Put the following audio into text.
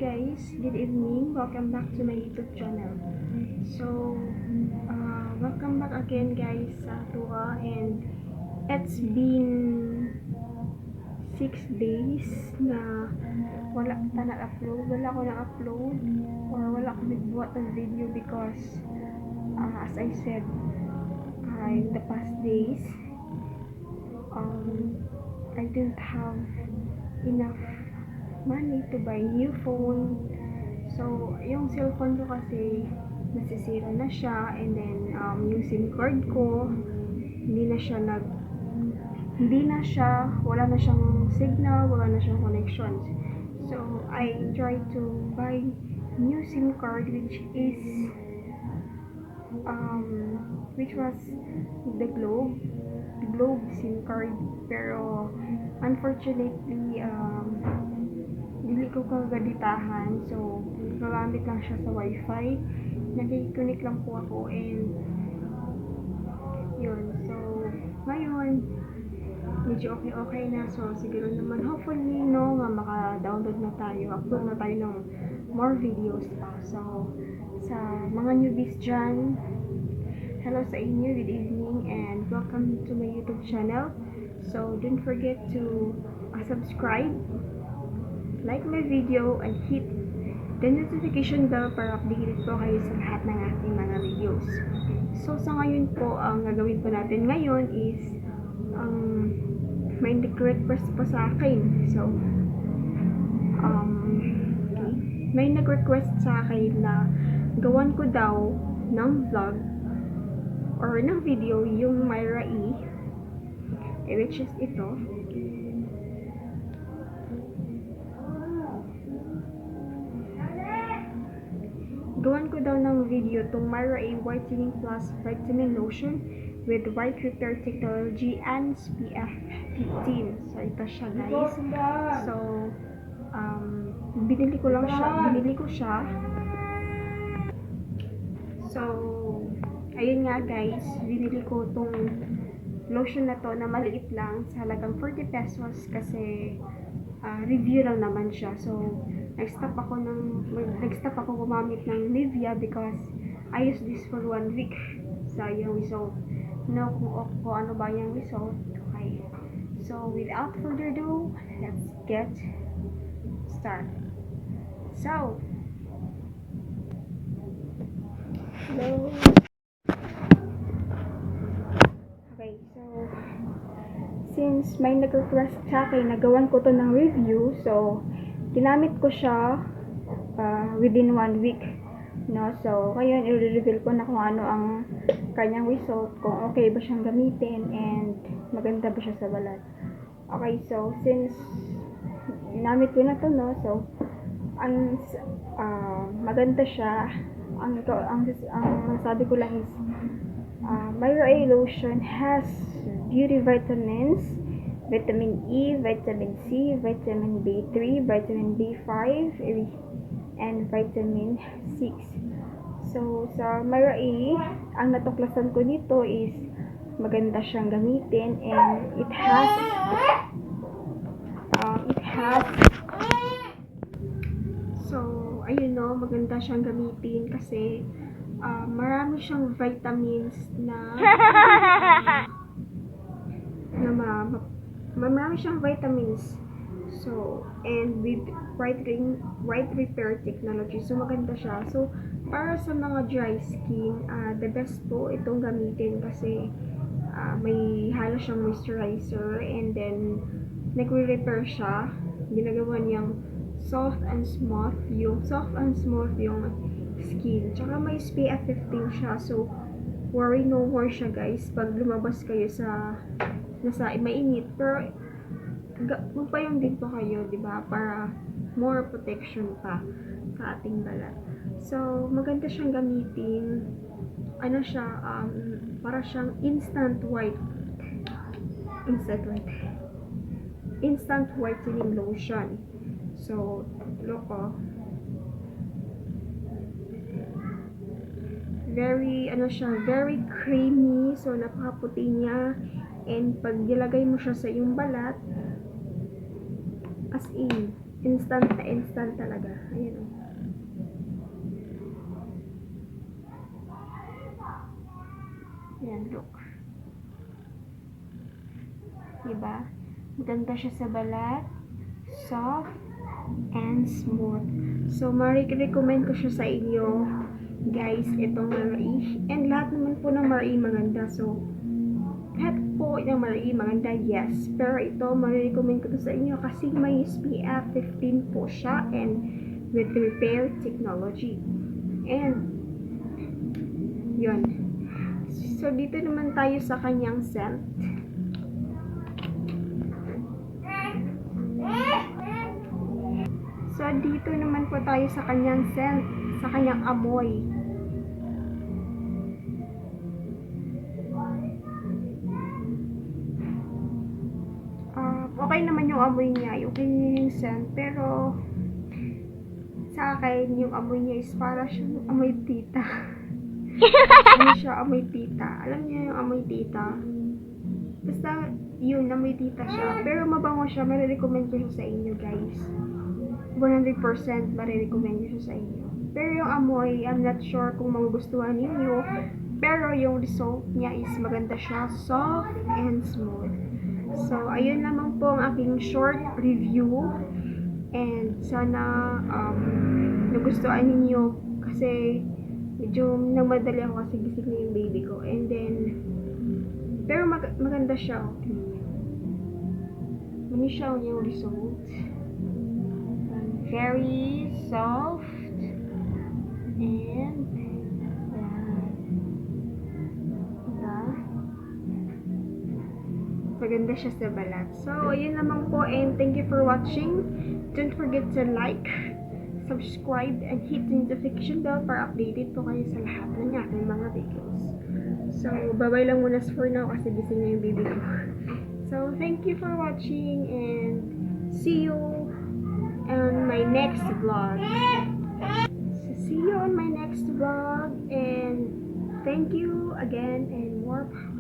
guys, good evening. Welcome back to my YouTube channel. So, welcome back again guys sa Tuwa, and it's been 6 days na wala ta na-upload. Wala ko na-upload or wala ko nagbuhat ng video because as I said in the past days, I didn't have enough money to buy new phone. So, yung cellphone ko kasi nasisira na siya, and then yung SIM card ko wala na siyang signal, wala na siyang connections. So, I tried to buy new SIM card which was the Globe SIM card, pero unfortunately dili ko kagaditahan, so gagamit lang siya sa wifi. Nag-connect lang po ako, and yun. So ngayon medyo okay na, so siguro naman hopefully nga maka-download na tayo, upload na tayo ng more videos pa. So sa mga newbies dyan, hello sa inyo, good evening, and welcome to my YouTube channel. So don't forget to subscribe, like my video, and hit the notification bell para updated po kayo sa lahat ng ating mga videos. So sa ngayon po, ang gagawin po natin ngayon is may nag-request po sa akin. So may nag-request sa akin na gawan ko daw ng vlog or ng video yung Myra E, which is ito. Gawan ko daw ng video tong Myra E Whitening Plus Vitamin Lotion with White Repair Technology and SPF 15. So ito siya guys. So binili ko siya. So ayun nga guys, binili ko tong lotion na to na maliit lang sa halagang 40 pesos kasi review lang naman siya. So nag-stop ako gumamit ng Nivea because I used this for 1 week sa yung result. Kung ano ba yung result. Okay. So without further ado, let's get started. So hello. Okay, so since may nag-request sa akin, nagawan ko to ng review, so ginamit ko siya within 1 week, no? So ngayon i-reveal ko na kung ano ang kanyang result, kung okay ba siyang gamitin and maganda ba siya sa balat. Okay, so since ginamit ko na to, no, so ang maganda siya. Ang masabi ko lang is Myra E lotion has beauty vitamins, vitamin E, vitamin C, vitamin B3, vitamin B5, and vitamin 6. So sa Myra E, ang natuklasan ko dito is maganda siyang gamitin, and it has so ayun, no, maganda siyang gamitin kasi marami siyang vitamins marami siyang vitamins. So, and with white repair technology. So, maganda siya. So, para sa mga dry skin, the best po itong gamitin kasi may halo siyang moisturizer, and then nagre-repair siya. Ginagawa niyang soft and smooth yung skin. Tsaka may SPF 15 siya. So, worry no more siya guys pag lumabas kayo sa nasa mainit, pero magpayong din po kayo, diba, para more protection pa sa ating balat. So maganda siyang gamitin. Ano siya, para siyang instant whitening lotion. So look, very creamy. So napakaputi niya, and pag nilagay mo siya sa iyong balat, as in Instant na instant talaga. Ayan o. Ayan, look. Diba? Maganda siya sa balat. Soft and smooth. So, ma-recommend ko siya sa inyo. Guys, itong Myra E. And lahat naman po ng Myra E maganda. So, lahat po ng Myra E maganda, yes. Pero ito, ma-recommend ko to sa inyo kasi may SPF 15 po siya and with repair technology. And, yun. So, dito naman tayo sa kanyang scent. So, dito naman po tayo sa kanyang scent, sa kanyang amoy. Okay naman yung amoy niya, okay yung scent, pero sa akin, yung amoy niya is para siyang amoy tita. Ano siya, amoy tita. Alam niyo yung amoy tita? Basta, yun, amoy tita siya. Pero mabango siya, marirecommend ko siya sa inyo, guys. 100% marirecommend ko siya sa inyo. Pero yung amoy, I'm not sure kung magugustuhan ninyo. Pero yung result niya is maganda siya, soft and smooth. So, ayun lamang po ang aking short review. And sana nagustuhan ninyo kasi medyo nagmadali ako kasi gising na yung baby ko. And then, pero maganda siya. Mani siya yung result. Very soft. And, maganda siya sa balat. So, yun naman po and thank you for watching. Don't forget to like, subscribe, and hit the notification bell para updated po kayo sa lahat ng aking mga videos. So, bye-bye lang muna for now kasi gising na yung baby ko. So, thank you for watching and see you on my next vlog. So, see you on my next vlog and thank you again and more power.